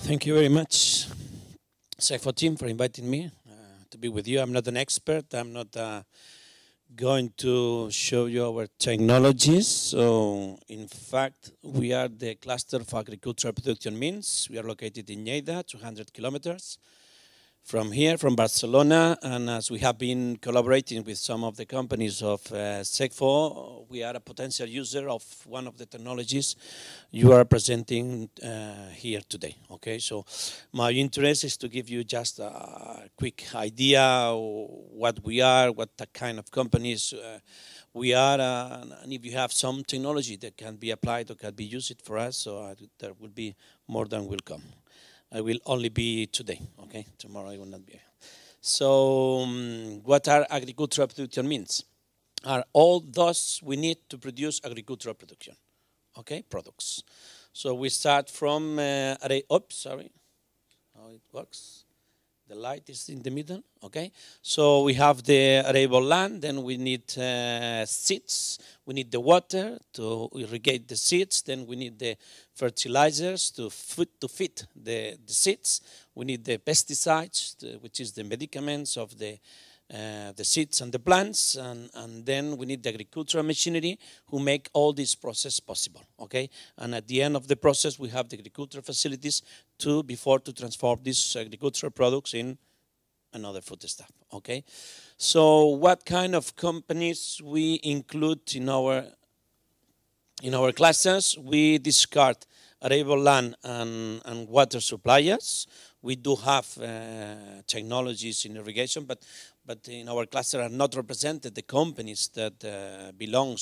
Thank you very much, SECFO team, for inviting me to be with you. I'm not an expert. I'm not going to show you our technologies. So, in fact, we are the cluster for agricultural production means. We are located in Lleida, 200 kilometers from here, from Barcelona, and as we have been collaborating with some of the companies of SECFO, we are a potential user of one of the technologies you are presenting here today. Okay, so my interest is to give you just a quick idea of what we are, what the kind of companies we are, and if you have some technology that can be applied or can be used for us, so that will be more than welcome. I will only be today, okay? Tomorrow I will not be here. So what are agricultural production means? Are all those we need to produce agricultural production, okay? Products. So we start from, oops, sorry, how it works. The light is in the middle, okay? So we have the arable land, then we need seeds, we need the water to irrigate the seeds, then we need the fertilizers to feed the seeds, we need the pesticides, which is the medicaments of the seeds and the plants, and then we need the agricultural machinery who make all this process possible, okay? And at the end of the process, we have the agricultural facilities to transform these agricultural products in another food stuff, okay? So what kind of companies we include in our clusters? We discard arable land and water suppliers. We do have technologies in irrigation, but in our cluster are not represented the companies that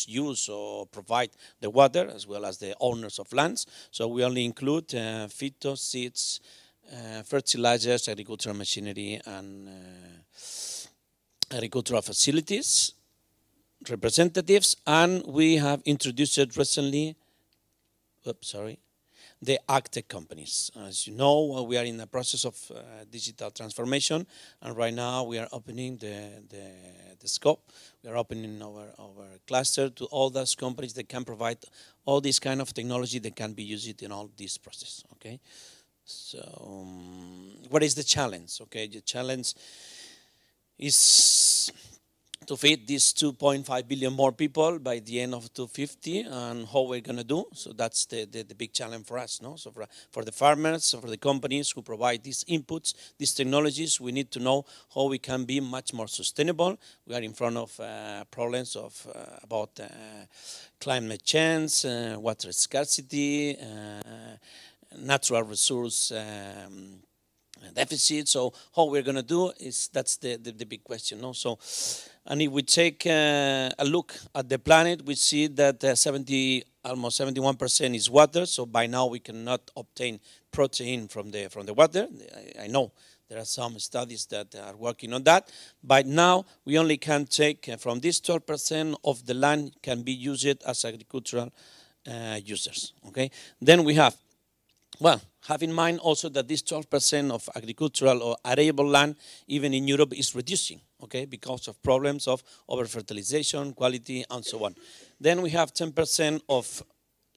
use or provide the water, as well as the owners of lands. So we only include phyto, seeds, fertilizers, agricultural machinery, and agricultural facilities representatives. And we have introduced recently, the agritech companies. As you know, we are in the process of digital transformation, and right now we are opening the scope. We are opening our cluster to all those companies that can provide all this kind of technology that can be used in all this process, okay? So, what is the challenge? Okay, the challenge is to feed these 2.5 billion more people by the end of 2050, and how we're going to do. So that's the big challenge for us, no? So for the farmers, for the companies who provide these inputs, these technologies, we need to know how we can be much more sustainable. We are in front of problems about climate change, water scarcity, natural resource deficit. So how we're going to do that's the big question, no? So, and if we take a look at the planet, we see that almost 71% is water. So by now we cannot obtain protein from the water. I know there are some studies that are working on that. But now we only can take from this 12% of the land can be used as agricultural users. Okay. Then we have, well, have in mind also that this 12% of agricultural or arable land, even in Europe, is reducing, okay, because of problems of over-fertilization, quality, and so on. Then we have 10% of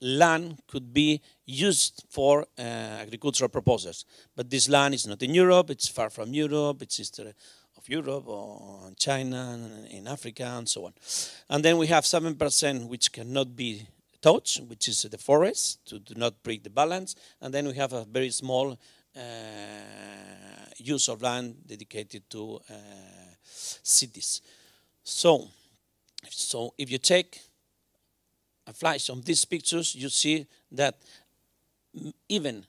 land could be used for agricultural purposes. But this land is not in Europe, it's far from Europe, it's east of Europe or China, in Africa, and so on. And then we have 7% which cannot be touch, which is the forest, to do not break the balance. And then we have a very small use of land dedicated to cities. So if you take a flash of these pictures, you see that even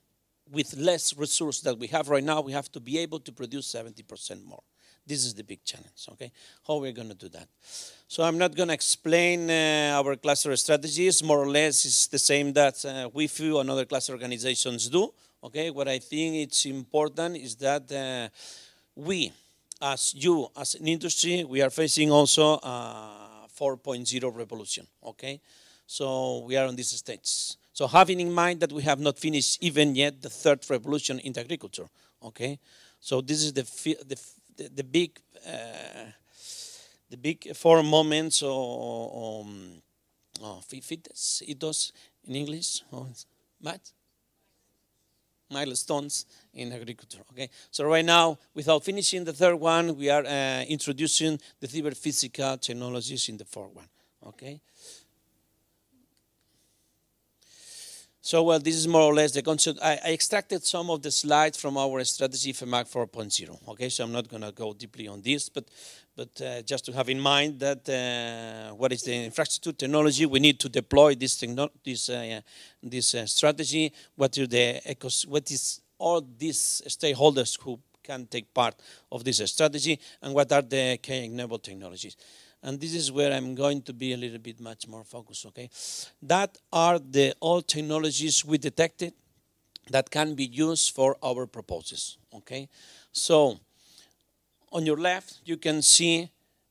with less resource that we have right now, we have to be able to produce 70% more. This is the big challenge, okay? How we're going to do that. So I'm not going to explain our cluster strategies. More or less, it's the same that WIFU and other cluster organizations do, okay? What I think it's important is that we, as an industry, we are facing also a 4.0 revolution, okay? So we are on this stage. So having in mind that we have not finished even yet the third revolution in agriculture, okay? So this is the big 4 moments or fitness, hitos in English, Matt? milestones in agriculture. Okay, so right now, without finishing the third one, we are introducing the cyber physical technologies in the fourth one. Okay. So, well, this is more or less the concept. I extracted some of the slides from our strategy FEMAC 4.0. Okay, so I'm not going to go deeply on this, but just to have in mind that what is the infrastructure technology we need to deploy this strategy. What is all these stakeholders who can take part of this strategy, and what are the key enabled technologies. And this is where I'm going to be a little bit much more focused, okay? That are the all technologies we detected that can be used for our proposals, okay? So, on your left, you can see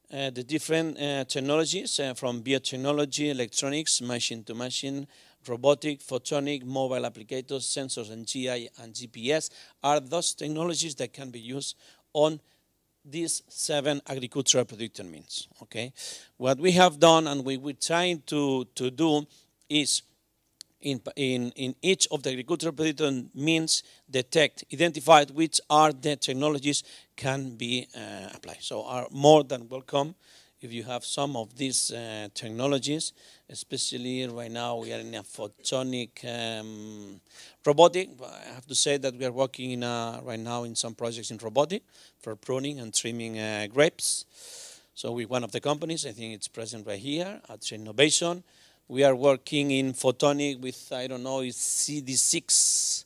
the different technologies from biotechnology, electronics, machine-to-machine, robotic, photonic, mobile applicators, sensors, and GI and GPS are those technologies that can be used on these 7 agricultural predictor means. Okay, what we have done and we're trying to do is in each of the agricultural predictor means identify which are the technologies can be applied. So are more than welcome if you have some of these technologies, especially right now we are in a photonic robotic. I have to say that we are working in right now in some projects in robotic for pruning and trimming grapes. So we're one of the companies, I think it's present right here at Innovation. We are working in photonic with, I don't know, it's CD6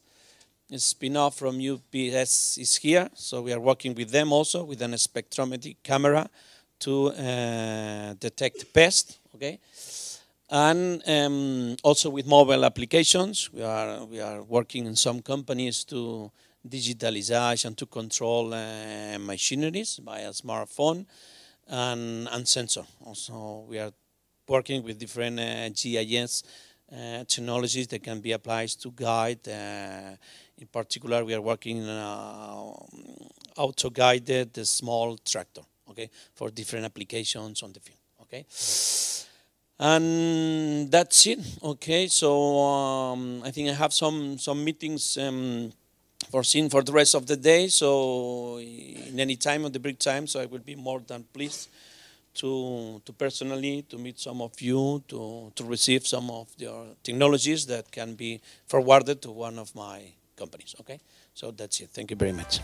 spin-off from UPS is here. So we are working with them also with an spectrometric camera to detect pests, okay? And also with mobile applications, we are working in some companies to digitalize and to control machineries by a smartphone and sensor. Also, we are working with different GIS technologies that can be applied to guide. In particular, we are working on auto-guided small tractor, okay, for different applications on the field, okay. And that's it, okay. So I think I have some meetings foreseen for the rest of the day. So in any time of the break time, so I will be more than pleased to personally to meet some of you, to receive some of your technologies that can be forwarded to one of my companies, okay. So that's it. Thank you very much.